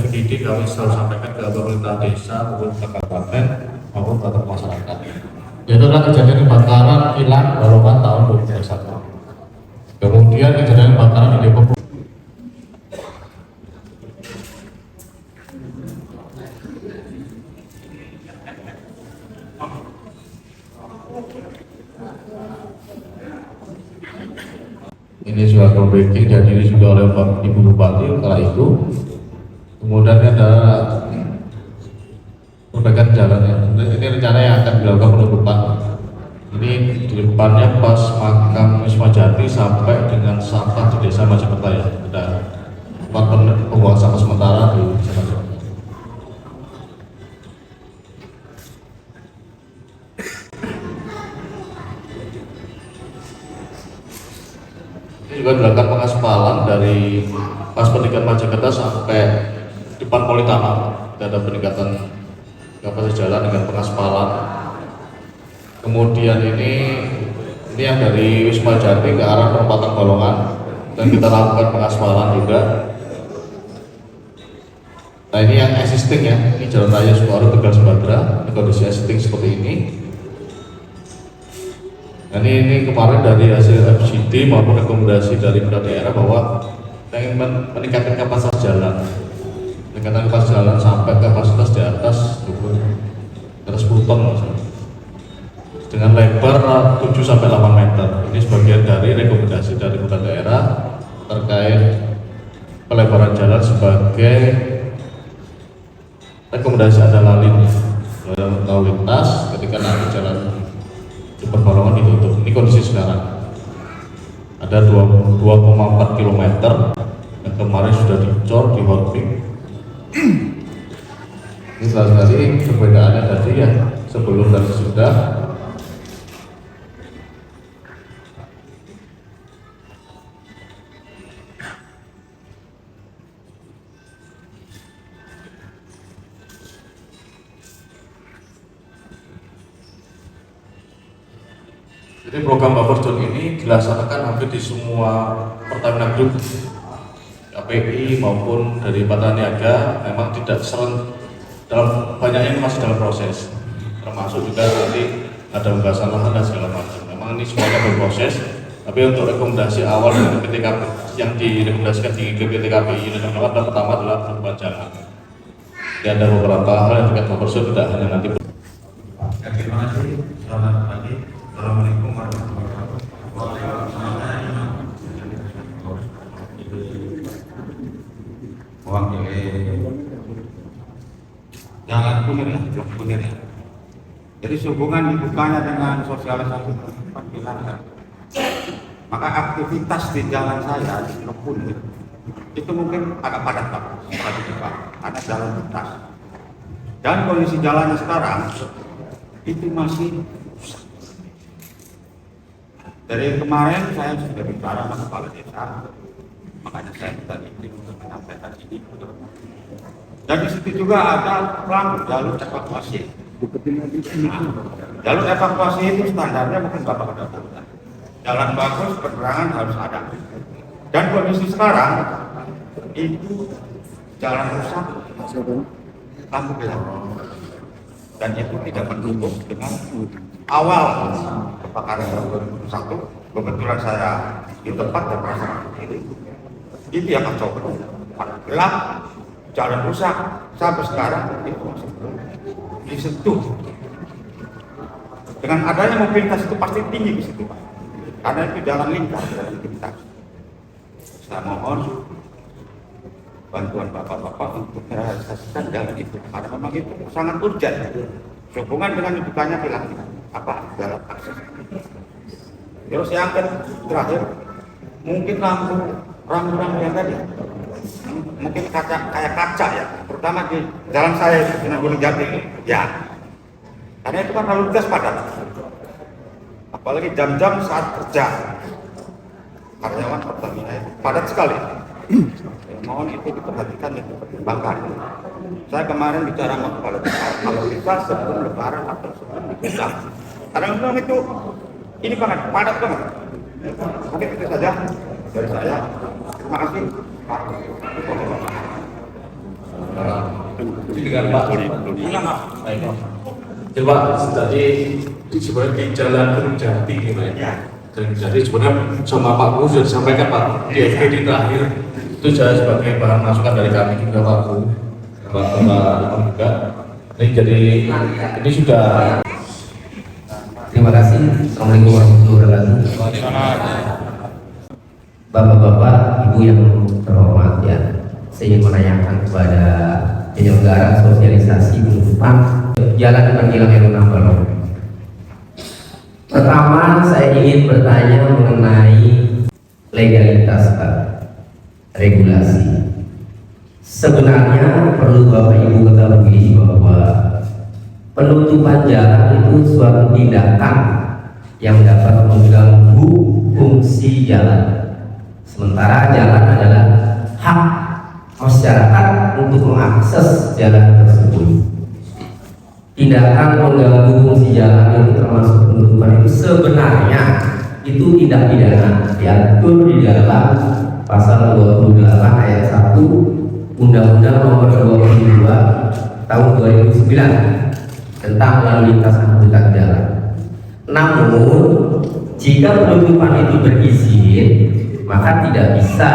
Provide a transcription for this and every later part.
BPD kami selalu sampaikan ke pemerintah desa maupun ke kabupaten maupun ke masyarakat. Yaitu adalah kejadian kebakaran kilang Balongan tahun 2021. Kemudian kejadian kebakaran di Depok. Ini juga groundbreaking dihadiri juga oleh Ibu Bupati kala itu. Kemudian ada perbaikan jalan. Ini rencana yang akan dilakukan penutupan. Ini di depannya pas makam Wisma Jati sampai dengan sampah di Desa Majapertaya. Ada tempat pembuangan sampah sementara di Desa Majapertaya. Ini juga dilakukan pengaspalan dari pas pendidikan Majakerta sampai depan Politama. Ada peningkatan kapasitas jalan dengan pengaspalan. Kemudian ini yang dari Wisma Jati ke arah perempatan Balongan dan kita lakukan pengaspalan juga. Nah ini yang existing ya, ini Jalan Raya Sukoharjo Tegal Sembadra, ini kondisi existing seperti ini. Nah ini kemarin dari hasil FGD maupun rekomendasi dari pemerintah daerah bahwa kita ingin meningkatkan kapasitas jalan, meningkatkan kapasitas jalan sampai kapasitas di atas 10 ton maksudnya. Dengan lebar 7 sampai 8 meter. Ini sebagian dari rekomendasi dari pemerintah daerah terkait pelebaran jalan sebagai rekomendasi ada lalu lintas ketika nanti jalan di Balongan ditutup. Ini kondisi sekarang. Ada 2,4 km yang kemarin sudah dicor di hotping. Ini salah sekali perbedaannya tadi ya, sebelum dan sesudah. Jadi program buffer zone ini dilaksanakan hampir di semua Pertamina Group, KPI maupun dari Pataniaga. Memang tidak dalam banyaknya masih dalam proses, termasuk juga nanti ada pembahasan lahan dan segala macam. Memang ini semuanya berproses, tapi untuk rekomendasi awal dari PTKP yang direkomendasikan di PTKPI ini adalah pertama adalah perubahan jalan. Dan ada beberapa hal yang terkait buffer zone tidak hanya nanti. Terima kasih. Selamat pagi. Assalamualaikum warahmatullahi wabarakatuh. Mewakili jalan Kunir ya. Jadi sehubungan dibukanya dengan sosialisasi tempat bilangan, maka aktivitas di jalan saya di Kunir itu mungkin agak padat Pak, karena jalan lintas. Dan kondisi jalannya sekarang itu masih rusak. Dari kemarin saya sudah bicara sama kepala desa, makanya saya minta izin untuk menyampaikan ini. Dan di situ juga ada jalur evakuasi. Jalur evakuasi itu standarnya mungkin Bapak sudah tahu. Jalan bagus, penerangan harus ada. Dan kondisi sekarang itu jalan rusak, lampu gelap. Dan itu tidak mendukung dengan awal kebakaran 2021. Kebetulan saya di tempat dan merasa sendiri. Itu yang kacau betul. Gelap, jalan rusak, sampai sekarang itu masih belum disentuh. Dengan adanya mobilitas itu pasti tinggi di situ Pak. Karena itu jalan lintas, jalan lintas. Saya mohon bantuan bapak-bapak untuk merealisasikan jalan itu, karena memang itu sangat urgent sehubungan dengan dibukanya kilang jalan akses. Terus yang terakhir, mungkin rambu yang tadi mungkin kayak kaca ya, terutama di jalan saya dengan Gunung Jati ya, karena itu kan lalu lintas padat, apalagi jam-jam saat kerja karyawan Pertamina itu padat sekali. Mohon itu diperhatikan dan dipertimbangkan. Saya kemarin bicara sama kepala desa, kalau bisa sebelum lebaran atau sebelum dipisah. Karena memang itu ini banget, padat banget. Mungkin itu saja dari saya. Terima kasih Pak. Dengan Pak. Baik. Ya Pak, tadi sebenarnya di Jalan Gunung Jati gitu ya. Jadi sebenarnya sama Pak Gu sudah disampaikan Pak di FGD terakhir itu saya sebagai bahan masukan dari kami juga Pak Gu, Pak Imam juga. Ini jadi ini sudah. Terima kasih. Assalamualaikum warahmatullahi wabarakatuh. Bapak-bapak, ibu yang terhormat ya, saya ingin menanyakan kepada penyelenggara sosialisasi penutupan jalan Panjilang Erunam Balong. Pertama, saya ingin bertanya mengenai legalitas Pak, regulasi. Sebenarnya perlu Bapak Ibu ketahui bahwa penutupan jalan itu suatu tindakan yang dapat mengganggu fungsi jalan. Sementara jalan adalah hak masyarakat untuk mengakses jalan tersebut. Tindakan mengganggu fungsi jalan itu termasuk penutupan itu sebenarnya itu tindak pidana diatur di dalam pasal 28 ayat 1 Undang-Undang Nomor 22 Tahun 2009 tentang lalu lintas angkutan jalan. Namun jika penutupan itu berizin, maka tidak bisa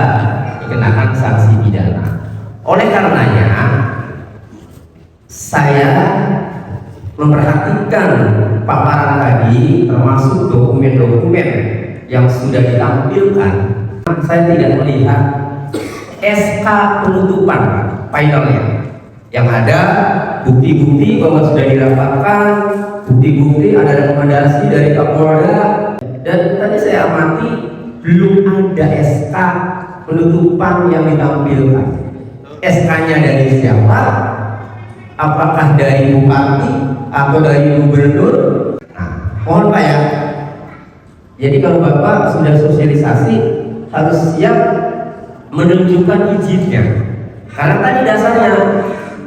dikenakan sanksi pidana. Oleh karenanya, saya memperhatikan paparan tadi, termasuk dokumen-dokumen yang sudah ditampilkan. Saya tidak melihat SK penutupan finalnya. Yang ada bukti-bukti bahwa sudah dirapatkan, bukti-bukti ada rekomendasi dari Kapolda, dan tadi saya amati belum ada SK penutupan yang ditampilkan. SK-nya dari siapa? Apakah dari bupati atau dari gubernur? Nah, mohon Pak ya. Jadi kalau Bapak sudah sosialisasi harus siap menunjukkan izinnya. Karena tadi dasarnya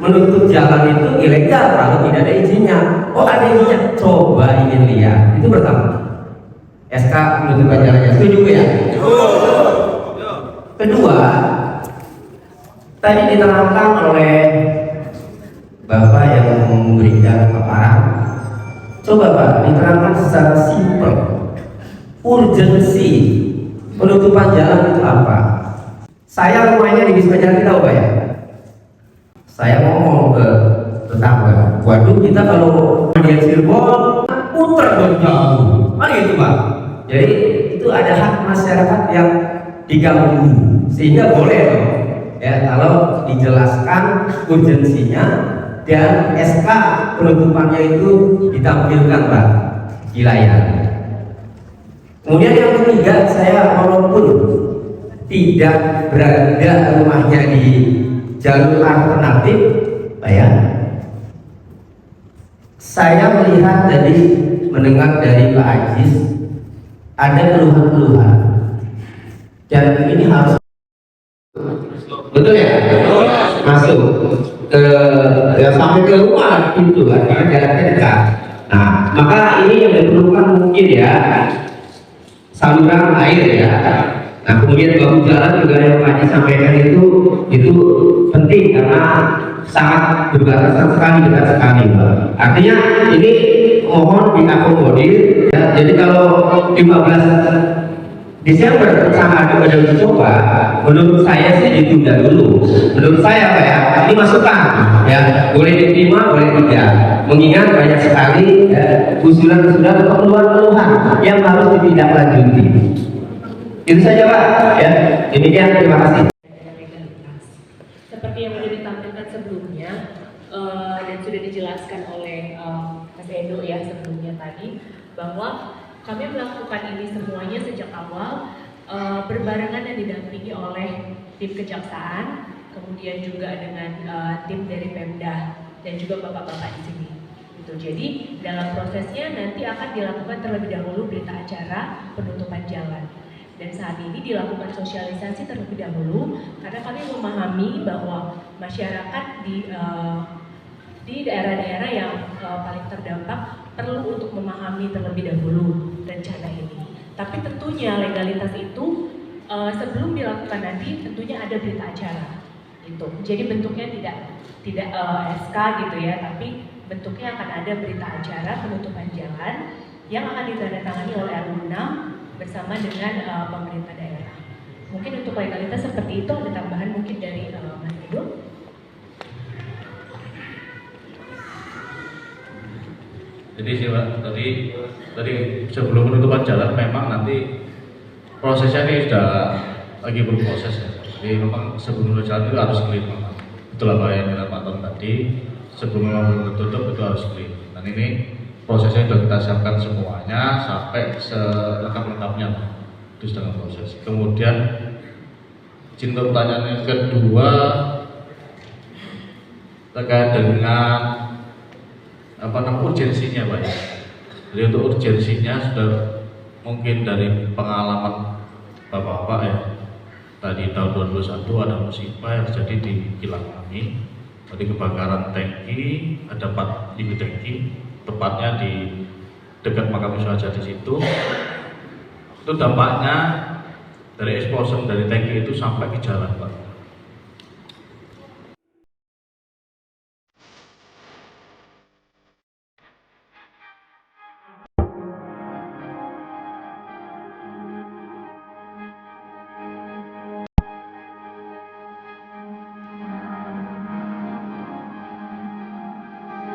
menutup jalan itu ilegal kalau tidak ada izinnya. Oh ada izinnya, coba ingin lihat. Itu pertama. SK penutupan jalannya, setuju ya? Kedua, tadi diterangkan oleh Bapak yang memberikan paparan. Coba Pak, diterangkan secara simpel. Urgensi penutupan jalan itu apa? Saya rumahnya di Wisma Jati, tahu Pak ya? Saya ngomong ke tetangga, waduh kita kalau di Cirebon puter begitu, kan gitu Pak. Jadi itu ada hak masyarakat yang diganggu, sehingga boleh loh ya kalau dijelaskan urgensinya dan SK penutupannya itu ditampilkan Pak di layar. Kemudian yang ketiga, saya walaupun tidak berada rumahnya di jalur alternatif, Pak ya, saya melihat dari mendengar dari Pak Ajis ada keluhan-keluhan dan ini harus betul ya, masuk ke ya, sampai ke rumah pintu artinya jaraknya dekat. Nah, maka ini yang diperlukan mungkin ya saluran air ya. Nah, kemudian bahu jalan juga yang Pak sampaikan itu penting karena sangat berbatasan sekali, dekat sekali Pak. Artinya ini mohon diakomodir ya. Jadi kalau 15 Desember sama ada uji coba, menurut saya sih ditunda dulu. Menurut saya Pak ya, ini masukan ya, boleh diterima, boleh tidak. Mengingat banyak sekali ya, usulan-usulan atau keluhan-keluhan yang harus ditindaklanjuti. Itu saja Pak ya. Demikian, terima kasih. Seperti yang sudah ditampilkan sebelumnya dan sudah dijelaskan oleh Mas Edo ya sebelumnya tadi, bahwa kami melakukan ini semuanya sejak awal berbarengan dan didampingi oleh tim kejaksaan, kemudian juga dengan tim dari Pemda dan juga bapak-bapak di sini. Gitu. Jadi dalam prosesnya nanti akan dilakukan terlebih dahulu berita acara penutupan jalan. Dan saat ini dilakukan sosialisasi terlebih dahulu karena kami memahami bahwa masyarakat di daerah-daerah yang paling terdampak perlu untuk memahami terlebih dahulu rencana ini. Tapi tentunya legalitas itu sebelum dilakukan nanti tentunya ada berita acara gitu. Jadi bentuknya tidak tidak SK gitu ya, tapi bentuknya akan ada berita acara penutupan jalan yang akan ditandatangani oleh RU 6 bersama dengan pemerintah daerah. Mungkin untuk legalitas seperti itu, ada tambahan mungkin dari Mas Edo. Jadi sih Pak, tadi sebelum penutupan jalan memang nanti prosesnya ini sudah lagi berproses ya. Jadi memang sebelum penutupan jalan itu harus clear memang. Itulah Pak yang Pak Tom tadi, sebelum memang tutup itu harus clear. Dan ini prosesnya sudah kita siapkan semuanya sampai selengkap-lengkapnya itu sedang proses. Kemudian izin pertanyaan yang kedua terkait dengan urgensinya Pak ya. Jadi untuk urgensinya sudah mungkin dari pengalaman Bapak-bapak ya. Tadi tahun 2021 ada musibah yang terjadi di kilang kami. Tadi kebakaran tangki, ada 4 unit tangki, tepatnya di dekat makam Wisnu di situ. Itu dampaknya dari explosion dari tangki itu sampai ke jalan Pak.